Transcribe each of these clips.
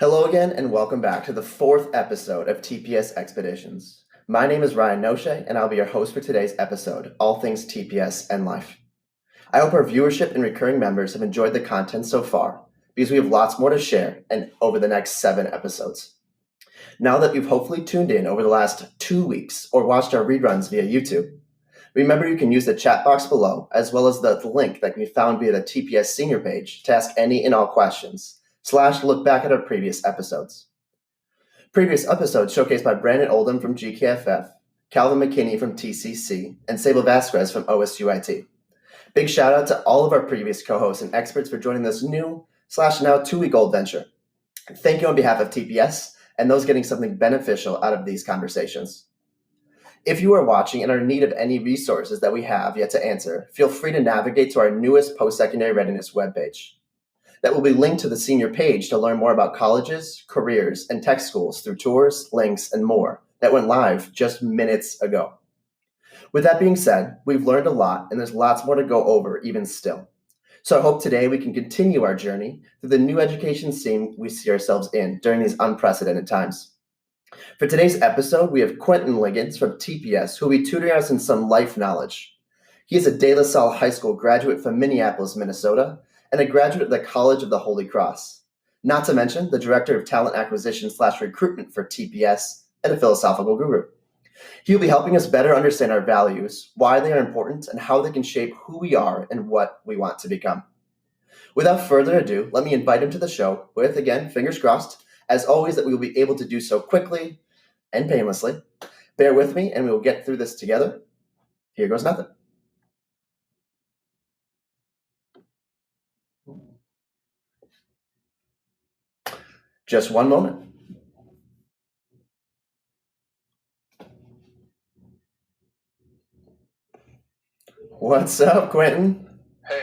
Hello again, and welcome back to the fourth episode of TPS Expeditions. My name is Ryan Noche, and I'll be your host for today's episode, All Things TPS and Life. I hope our viewership and recurring members have enjoyed the content so far, because we have lots more to share and over the next 7 episodes. Now that you've hopefully tuned in over the last 2 weeks or watched our reruns via YouTube, remember you can use the chat box below, as well as the link that can be found via the TPS senior page to ask any and all questions, / look back at our previous episodes. Previous episodes showcased by Brandon Oldham from GKFF, Calvin McKinney from TCC, and Sable Vasquez from OSUIT. Big shout out to all of our previous co-hosts and experts for joining this new / now 2-week-old venture. Thank you on behalf of TPS and those getting something beneficial out of these conversations. If you are watching and are in need of any resources that we have yet to answer, feel free to navigate to our newest post-secondary readiness webpage. That will be linked to the senior page to learn more about colleges, careers, and tech schools through tours, links, and more that went live just minutes ago. With that being said, we've learned a lot, and there's lots more to go over even still. So I hope today we can continue our journey through the new education scene we see ourselves in during these unprecedented times. For today's episode, we have Quentin Liggins from TPS, who will be tutoring us in some life knowledge. He is a De La Salle High School graduate from Minneapolis, Minnesota, and a graduate of the College of the Holy Cross, not to mention the Director of Talent Acquisition / Recruitment for TPS and a philosophical guru. He will be helping us better understand our values, why they are important, and how they can shape who we are and what we want to become. Without further ado, let me invite him to the show with, again, fingers crossed, as always, that we will be able to do so quickly and painlessly. Bear with me, and we will get through this together. Here goes nothing. Just one moment. What's up, Quentin? Hey,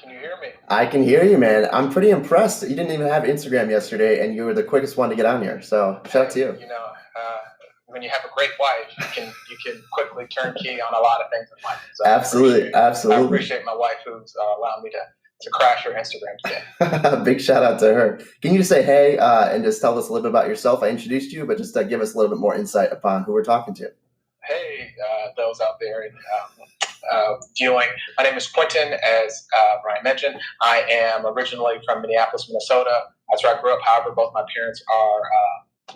can you hear me? I can hear you, man. I'm pretty impressed. You didn't even have Instagram yesterday, and you were the quickest one to get on here. So shout out to you. You know, when you have a great wife, you can quickly turnkey on a lot of things in life. So absolutely. I appreciate my wife who's allowed me to crash her Instagram today. Big shout out to her. Can you just say hey and just tell us a little bit about yourself? I introduced you, but just give us a little bit more insight upon who we're talking to. Hey, those out there viewing. My name is Quentin, as Brian mentioned. I am originally from Minneapolis, Minnesota. That's where I grew up. However, both my parents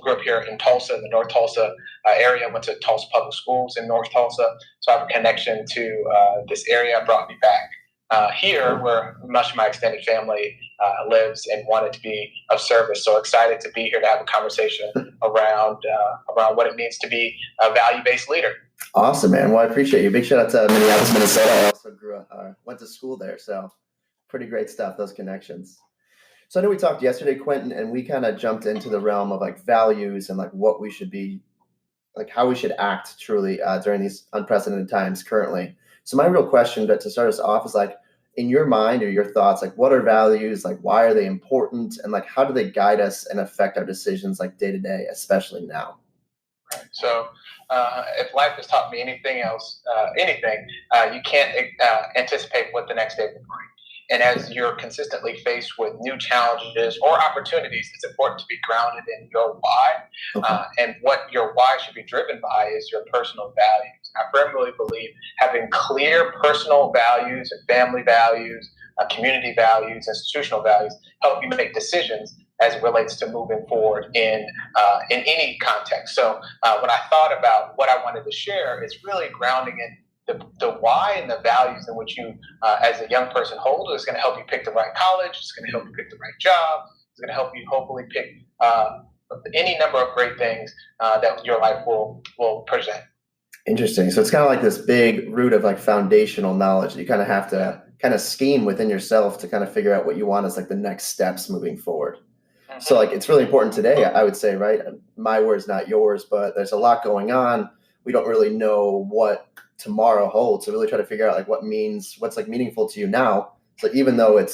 grew up here in Tulsa, in the North Tulsa area. Went to Tulsa Public Schools in North Tulsa. So I have a connection to this area. Brought me back here, where much of my extended family lives, and wanted to be of service. So excited to be here to have a conversation around what it means to be a value-based leader. Awesome, man. Well, I appreciate you. Big shout out to Minneapolis, Minnesota. I also went to school there, so pretty great stuff, those connections. So I know we talked yesterday, Quentin, and we kind of jumped into the realm of values and what we should be, how we should act truly during these unprecedented times currently. So my real question to start us off is in your mind or your thoughts, what are values? Why are they important? And how do they guide us and affect our decisions day to day, especially now? Right. So if life has taught me anything, you can't anticipate what the next day will bring. And as you're consistently faced with new challenges or opportunities, it's important to be grounded in your why. Okay. And what your why should be driven by is your personal values. I firmly believe having clear personal values and family values, community values, institutional values help you make decisions as it relates to moving forward in any context. So when I thought about what I wanted to share, it's really grounding in the why and the values in which you, as a young person, hold. It's going to help you pick the right college. It's going to help you pick the right job. It's going to help you hopefully pick any number of great things that your life will present. Interesting. So it's kind of like this big root of foundational knowledge that you kind of have to kind of scheme within yourself to kind of figure out what you want as the next steps moving forward. Mm-hmm. So it's really important today, I would say, right? My words, not yours, but there's a lot going on. We don't really know what tomorrow holds. So really try to figure out what's meaningful to you now. So even though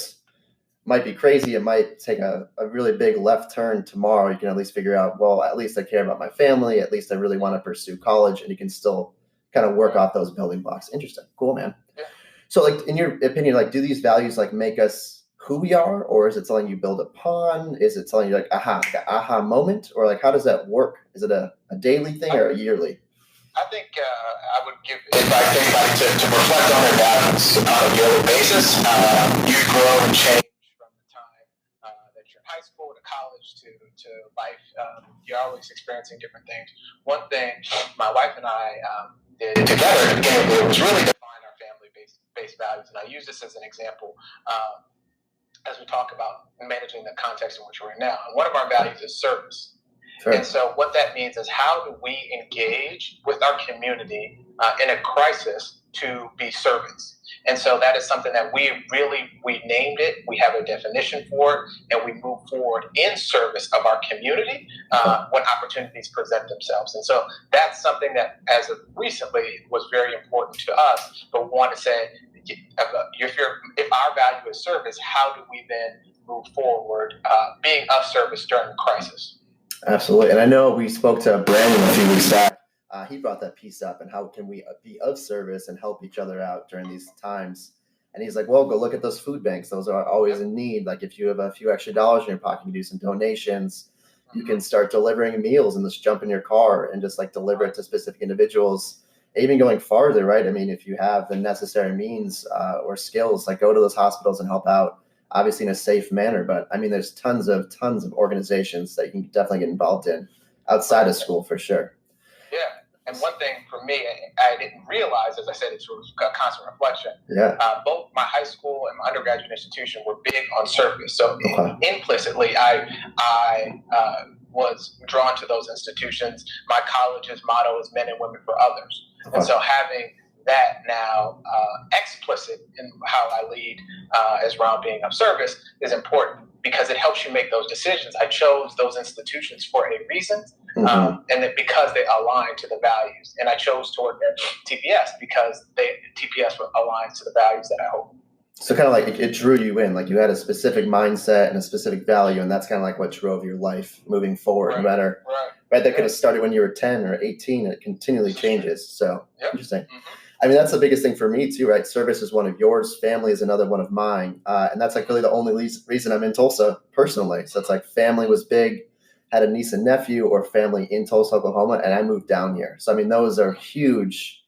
might be crazy, it might take a really big left turn tomorrow, you can at least figure out, well, at least I care about my family. At least I really want to pursue college, and you can still kind of work off those building blocks. Interesting. Cool, man. Yeah. So in your opinion, do these values make us who we are, or is it something you build upon? Is it something like aha moment, or like how does that work? Is it a daily thing or a yearly? I think I would give advice to anybody to reflect on their values on a yearly basis. You grow and change from the time that you're in high school to college to life. You're always experiencing different things. One thing my wife and I did together at the beginning of the year was really define our family-based values. And I use this as an example as we talk about managing the context in which we're in now. And one of our values is service. Sure. And so what that means is how do we engage with our community in a crisis to be servants? And so that is something that we named it. We have a definition for it, and we move forward in service of our community when opportunities present themselves. And so that's something that, as of recently, was very important to us. But we want to say, if our value is service, how do we then move forward being of service during a crisis? Absolutely. And I know we spoke to Brandon a few weeks back. He brought that piece up and how can we be of service and help each other out during these times. And he's like, well, go look at those food banks. Those are always in need. Like if you have a few extra dollars in your pocket, you can do some donations. You can start delivering meals and just jump in your car and just like deliver it to specific individuals. Even going farther, right? I mean, if you have the necessary means or skills, like go to those hospitals and help out. Obviously in a safe manner, but I mean, there's tons of organizations that you can definitely get involved in outside of school for sure. Yeah. And one thing for me, I didn't realize, as I said, it's sort of a constant reflection. Yeah. Both my high school and my undergraduate institution were big on service. So implicitly, I was drawn to those institutions. My college's motto is men and women for others. And so having that now explicit in how I lead as around being of service is important because it helps you make those decisions. I chose those institutions for a reason, and that because they align to the values. And I chose toward TPS because TPS aligns to the values that I hold. So kind of like it drew you in, like you had a specific mindset and a specific value, and that's kind of like what drove your life moving forward. No matter, right? That could have started when you were 10 or 18, and it continually changes. So interesting. I mean, that's the biggest thing for me too, right? Service is one of yours, family is another one of mine. And that's like really the only reason I'm in Tulsa personally. So it's like family was big, had a niece and nephew or family in Tulsa, Oklahoma, and I moved down here. So, I mean, those are huge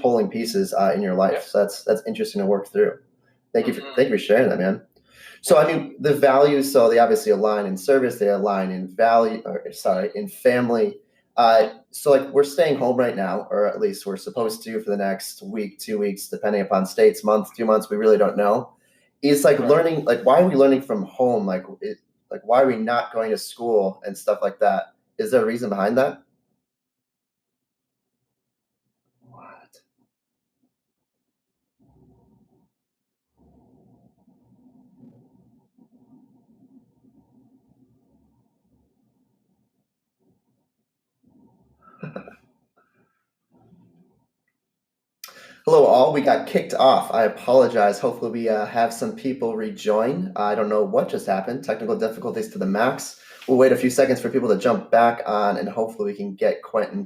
pulling pieces in your life. So that's interesting to work through. Thank you for sharing that, man. So, I mean, the values, so they obviously align in service, they align in in family. So like we're staying home right now, or at least we're supposed to for the next week, 2 weeks, depending upon states, month, 2 months, we really don't know. It's like learning, like why are we learning from home? Like why are we not going to school and stuff like that? Is there a reason behind that? What? Hello, all. We got kicked off. I apologize. Hopefully, we have some people rejoin. I don't know what just happened. Technical difficulties to the max. We'll wait a few seconds for people to jump back on, and hopefully, we can get Quentin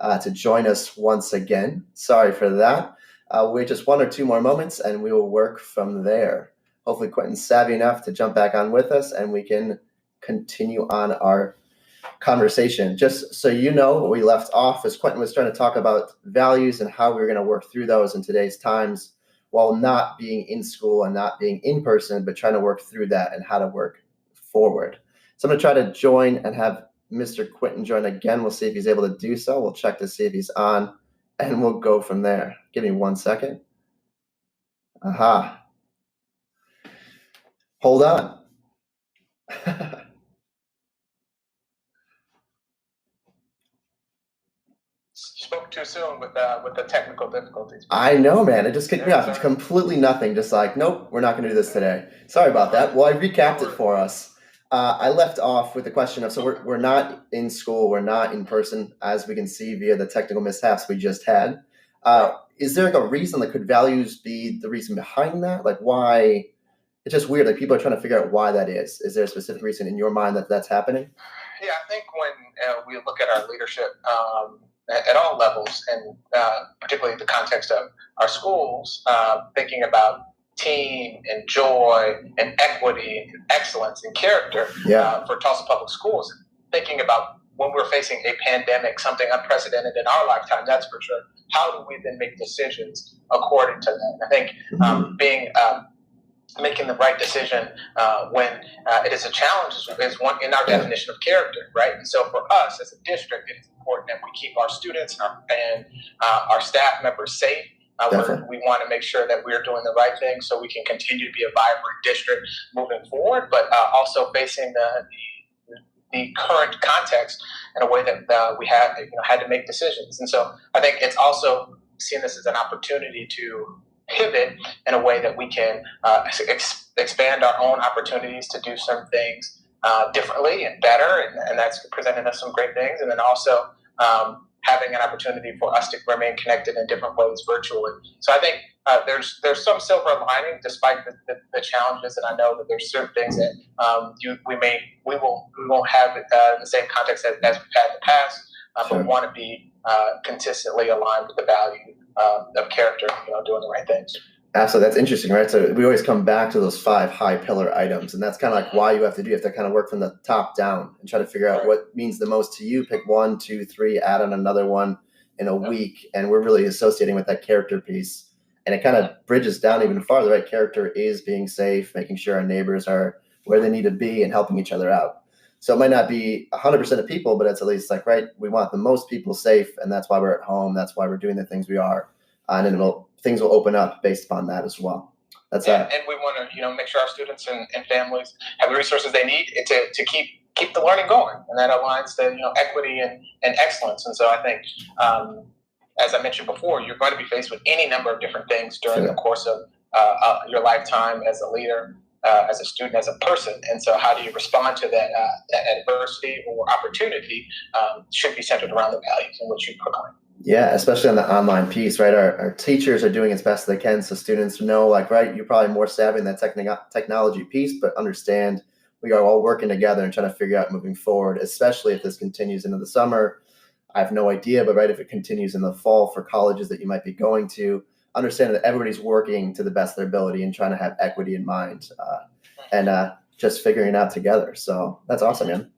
to join us once again. Sorry for that. We'll wait just 1 or 2 more moments, and we will work from there. Hopefully, Quentin's savvy enough to jump back on with us, and we can continue on our conversation. Just so you know, what we left off is Quentin was trying to talk about values and how we were going to work through those in today's times while not being in school and not being in person, but trying to work through that and how to work forward. So I'm going to try to join and have Mr. Quentin join again. We'll see if he's able to do so. We'll check to see if he's on, and we'll go from there. Give me 1 second. Aha. Hold on. Spoke too soon with the technical difficulties. I know, man. It just kicked me off. It's completely nothing. Just like, nope, we're not going to do this today. Sorry about that. Well, I recapped it for us. I left off with the question of, so we're not in school, we're not in person, as we can see via the technical mishaps we just had. Is there like a reason? Like, could values be the reason behind that? Like, why? It's just weird. Like, people are trying to figure out why that is. Is there a specific reason in your mind that that's happening? Yeah, I think when we look at our leadership at all levels, and particularly the context of our schools, thinking about team and joy and equity and excellence and character for Tulsa Public Schools. Thinking about when we're facing a pandemic, something unprecedented in our lifetime, that's for sure. How do we then make decisions according to that? I think making the right decision when it is a challenge is one in our definition of character, right? And so for us as a district, it is important that we keep our students and our staff members safe. We want to make sure that we're doing the right thing so we can continue to be a vibrant district moving forward, but also facing the current context in a way that we had to make decisions. And so I think it's also seeing this as an opportunity to pivot in a way that we can expand our own opportunities to do some things differently and better, and that's presenting us some great things. And then also having an opportunity for us to remain connected in different ways virtually. So I think there's some silver lining despite the challenges, and I know that there's certain things that we won't have the same context as we've had in the past, but we want to be consistently aligned with the value of character, doing the right things. Absolutely. That's interesting, right? So we always come back to those 5 high pillar items, and that's kind of like why you have to kind of work from the top down and try to figure out what means the most to you. Pick 1, 2, 3, add on another one in a week. And we're really associating with that character piece. And it kind of bridges down even farther, right? Character is being safe, making sure our neighbors are where they need to be and helping each other out. So it might not be 100% of people, but it's at least like, right, we want the most people safe, and that's why we're at home. That's why we're doing the things we are. And then things will open up based upon that as well. And we want to, make sure our students and families have the resources they need to keep the learning going, and that aligns to equity and excellence. And so I think, as I mentioned before, you're going to be faced with any number of different things during the course of your lifetime as a leader, as a student, as a person. And so how do you respond to that adversity or opportunity should be centered around the values in which you proclaim. Yeah, especially on the online piece, right? Our teachers are doing as best they can so students know, like, right, you're probably more savvy in that technology piece, but understand we are all working together and trying to figure out moving forward, especially if this continues into the summer. I have no idea, but right, if it continues in the fall for colleges that you might be going to, understand that everybody's working to the best of their ability and trying to have equity in mind and just figuring it out together. So that's awesome, man.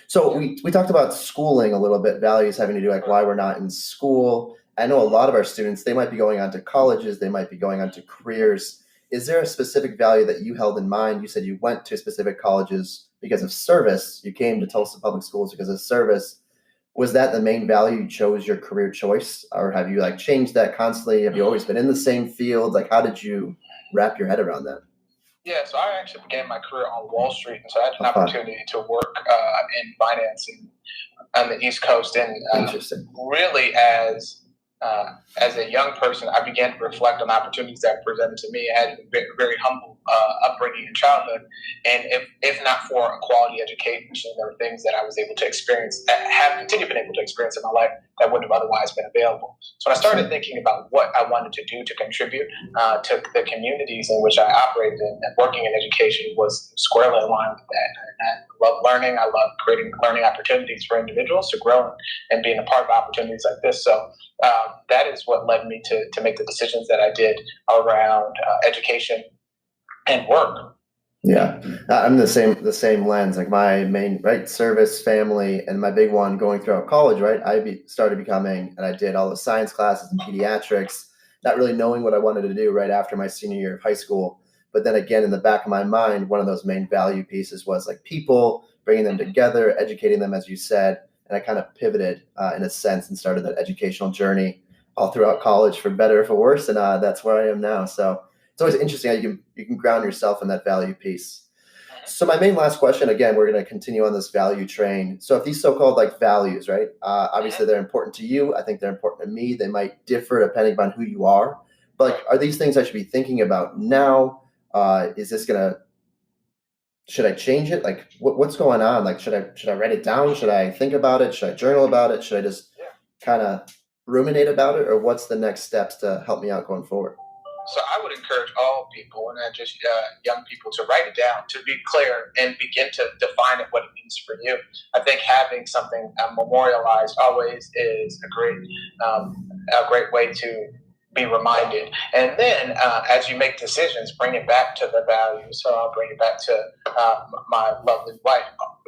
So we talked about schooling a little bit, values having to do like why we're not in school. I know a lot of our students, they might be going on to colleges, they might be going on to careers. Is there a specific value that you held in mind? You said you went to specific colleges because of service. You came to Tulsa Public Schools because of service. Was that the main value you chose your career choice, or have you like changed that constantly? Have you always been in the same field? Like, how did you wrap your head around that? Yeah, so I actually began my career on Wall Street, and so I had an opportunity to work in finance on the East Coast. And really, as a young person, I began to reflect on opportunities that presented to me. I had a very, very humble upbringing in childhood, and if not for a quality education, there were things that I was able to experience, have continued been able to experience in my life that wouldn't have otherwise been available. So when I started thinking about what I wanted to do to contribute to the communities in which I operated in, and working in education was squarely aligned with that. And I love learning. I love creating learning opportunities for individuals to grow and being a part of opportunities like this. So that is what led me to make the decisions that I did around education and work. Yeah, I'm the same lens. Like my main service, family, and my big one going throughout college. Right, started becoming, and I did all the science classes and pediatrics, not really knowing what I wanted to do right after my senior year of high school. But then again, in the back of my mind, one of those main value pieces was like people, bringing them together, educating them, as you said. And I kind of pivoted in a sense and started that educational journey all throughout college, for better or for worse. And that's where I am now. So it's always interesting how you can ground yourself in that value piece. So my main last question, again, we're going to continue on this value train. So if these so-called like values, right, obviously they're important to you. I think they're important to me. They might differ depending upon who you are. But like, are these things I should be thinking about now? Should I change it? Like what's going on? Like, should I write it down? Should I think about it? Should I journal about it? Should I just kind of ruminate about it? Or what's the next steps to help me out going forward? So I would encourage all people, and not just young people, to write it down, to be clear, and begin to define it, what it means for you. I think having something memorialized always is a great way to be reminded. And then as you make decisions, bring it back to the values. So I'll bring it back to my lovely wife.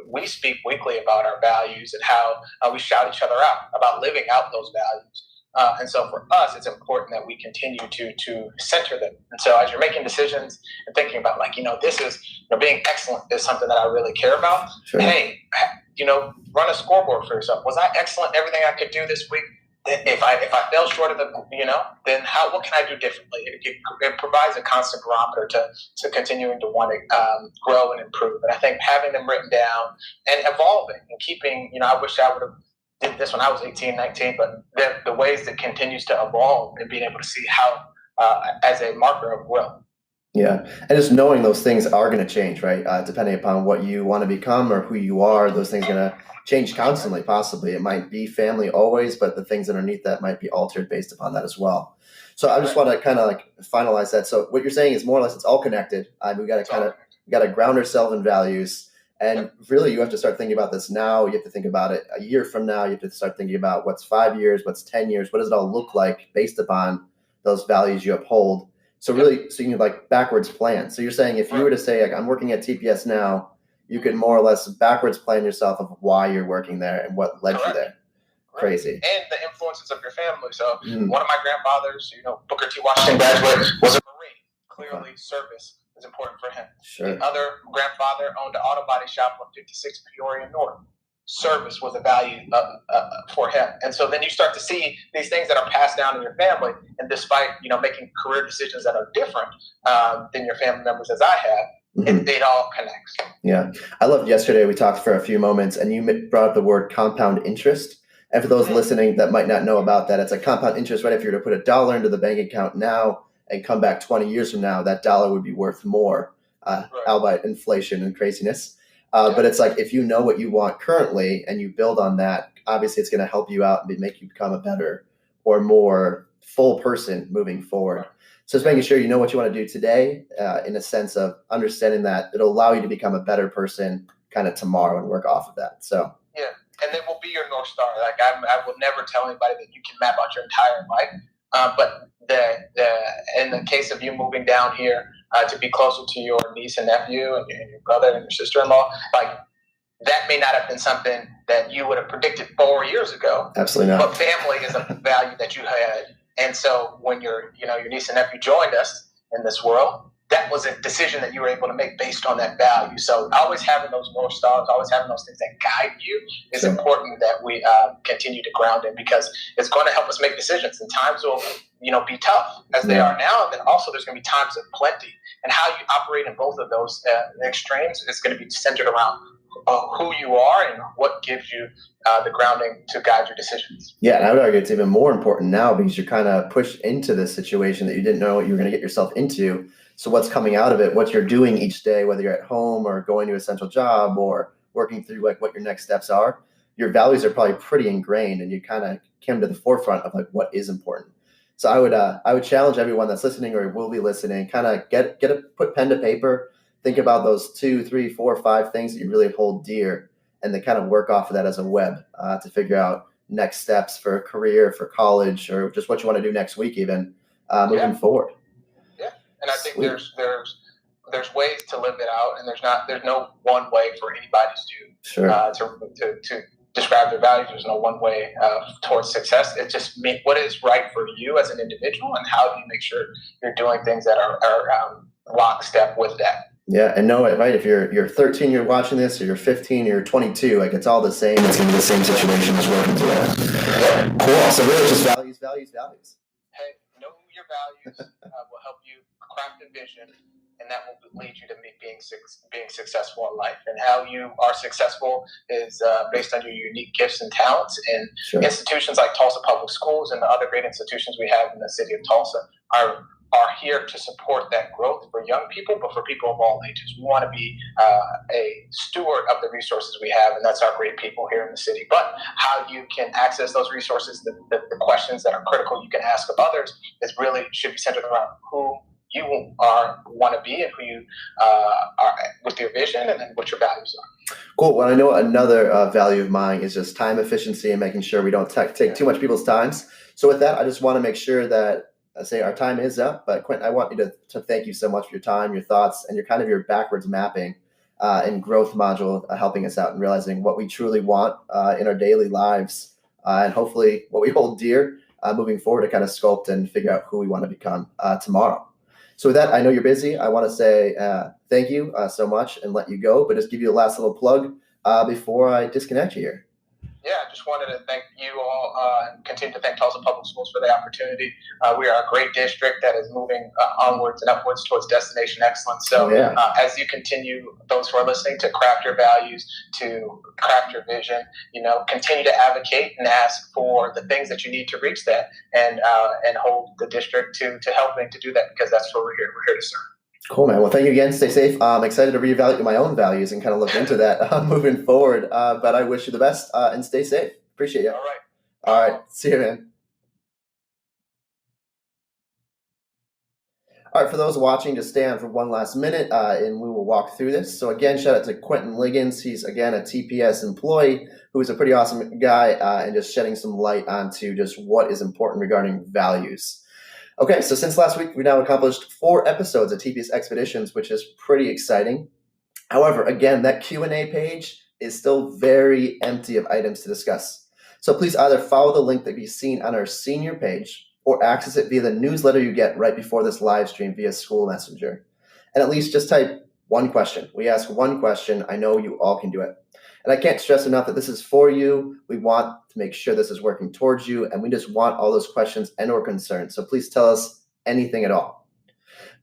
We speak weekly about our values and how we shout each other out about living out those values. And so for us, it's important that we continue to center them. And so as you're making decisions and thinking about this is, being excellent is something that I really care about. Sure. Hey, run a scoreboard for yourself. Was I excellent in everything I could do this week? If I fell short of the, then what can I do differently? It provides a constant barometer to continuing to want to grow and improve. And I think having them written down and evolving and keeping, I wish I would have did this when I was 18, 19, but the ways that continues to evolve and being able to see how as a marker of growth. Yeah. And just knowing those things are going to change, right? Depending upon what you want to become or who you are, those things are going to change constantly, possibly. It might be family always, but the things underneath that might be altered based upon that as well. So I just want to kind of finalize that. So what you're saying is more or less it's all connected. We got to ground ourselves in values. And really, you have to start thinking about this now. You have to think about it a year from now. You have to start thinking about what's 5 years, what's 10 years. What does it all look like based upon those values you uphold? So really, so you can backwards plan. So you're saying if you were to say, I'm working at TPS now, you could more or less backwards plan yourself of why you're working there and what led you there. Crazy. And the influences of your family. So one of my grandfathers, Booker T. Washington graduate, was a Marine. Clearly, service is important for him. Sure. The other grandfather owned an auto body shop on 56 Peoria North. Service was a value for him. And so then you start to see these things that are passed down in your family. And despite, making career decisions that are different than your family members as I have, it all connects. Yeah. I loved yesterday, we talked for a few moments and you brought up the word compound interest. And for those listening that might not know about that, it's like compound interest, right? If you were to put $1 into the bank account now and come back 20 years from now, that dollar would be worth more, albeit inflation and craziness. But it's like if you know what you want currently and you build on that, obviously it's going to help you out and make you become a better or more full person moving forward. So it's making sure you know what you want to do today in a sense of understanding that it'll allow you to become a better person kind of tomorrow and work off of that. So and it will be your North Star. I will never tell anybody that you can map out your entire life. But in the case of you moving down here to be closer to your niece and nephew and your brother and your sister-in-law, that may not have been something that you would have predicted 4 years ago. Absolutely not. But family is a value that you had. And so when your niece and nephew joined us in this world, that was a decision that you were able to make based on that value. So always having those North Stars, always having those things that guide you is important that we continue to ground in, because it's going to help us make decisions. And times will, be tough as they are now. And then also there's going to be times of plenty. And how you operate in both of those extremes is going to be centered around who you are and what gives you the grounding to guide your decisions. Yeah, and I would argue it's even more important now because you're kind of pushed into this situation that you didn't know what you were going to get yourself into. So what's coming out of it, what you're doing each day, whether you're at home or going to a central job or working through what your next steps are, your values are probably pretty ingrained and you kind of came to the forefront of what is important. So I would challenge everyone that's listening or will be listening, kind of put pen to paper, think about those 2, 3, 4, 5 things that you really hold dear, and then kind of work off of that as a web to figure out next steps for a career, for college, or just what you want to do next week, even moving forward. Yeah, and I think there's ways to live it out, and there's no one way for anybody to describe their values. There's no one way towards success. It's just what is right for you as an individual, and how do you make sure you're doing things that are lockstep with that. Yeah, and know it, right? If you're 13, you're watching this, or you're 15, you're 22, it's all the same. It's going to be the same situation as working through it. Cool. So really just values. Hey, know your values will help you craft a vision, and that will lead you to being successful in life. And how you are successful is based on your unique gifts and talents. And institutions like Tulsa Public Schools and the other great institutions we have in the city of Tulsa are here to support that growth for young people, but for people of all ages. We want to be a steward of the resources we have, and that's our great people here in the city. But how you can access those resources, the questions that are critical you can ask of others, should be centered around who you want to be and who you are with your vision, and then what your values are. Cool. Well, I know another value of mine is just time efficiency and making sure we don't take too much people's times. So with that, I just want to make sure that say our time is up, but Quentin, I want you to thank you so much for your time, your thoughts, and your backwards mapping and growth module, helping us out and realizing what we truly want in our daily lives, and hopefully what we hold dear moving forward to kind of sculpt and figure out who we want to become tomorrow. So with that, I know you're busy. I want to say thank you so much and let you go, but just give you a last little plug before I disconnect you here. Yeah, I just wanted to thank you all and continue to thank Tulsa Public Schools for the opportunity. We are a great district that is moving onwards and upwards towards destination excellence. So as you continue, those who are listening, to craft your values, to craft your vision, continue to advocate and ask for the things that you need to reach that, and hold the district to helping to do that, because that's what we're here. We're here to serve. Cool, man. Well, thank you again. Stay safe. I'm excited to reevaluate my own values and kind of look into that moving forward. But I wish you the best and stay safe. Appreciate you. All right. See you, man. All right, for those watching, just stay on for one last minute and we will walk through this. So again, shout out to Quentin Liggins. He's, again, a TPS employee who is a pretty awesome guy and just shedding some light onto just what is important regarding values. Okay, so since last week, we've now accomplished 4 episodes of TPS Expeditions, which is pretty exciting. However, again, that Q&A page is still very empty of items to discuss. So please either follow the link that can be seen on our senior page or access it via the newsletter you get right before this live stream via School Messenger. And at least just type one question. We ask one question. I know you all can do it. And I can't stress enough that this is for you. We want to make sure this is working towards you, and we just want all those questions and or concerns. So please tell us anything at all.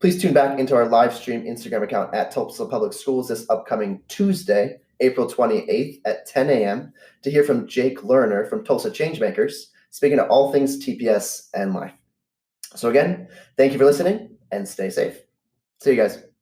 Please tune back into our live stream Instagram account at Tulsa Public Schools this upcoming Tuesday, April 28th at 10 a.m. to hear from Jake Lerner from Tulsa Changemakers, speaking to all things TPS and life. So again, thank you for listening and stay safe. See you guys.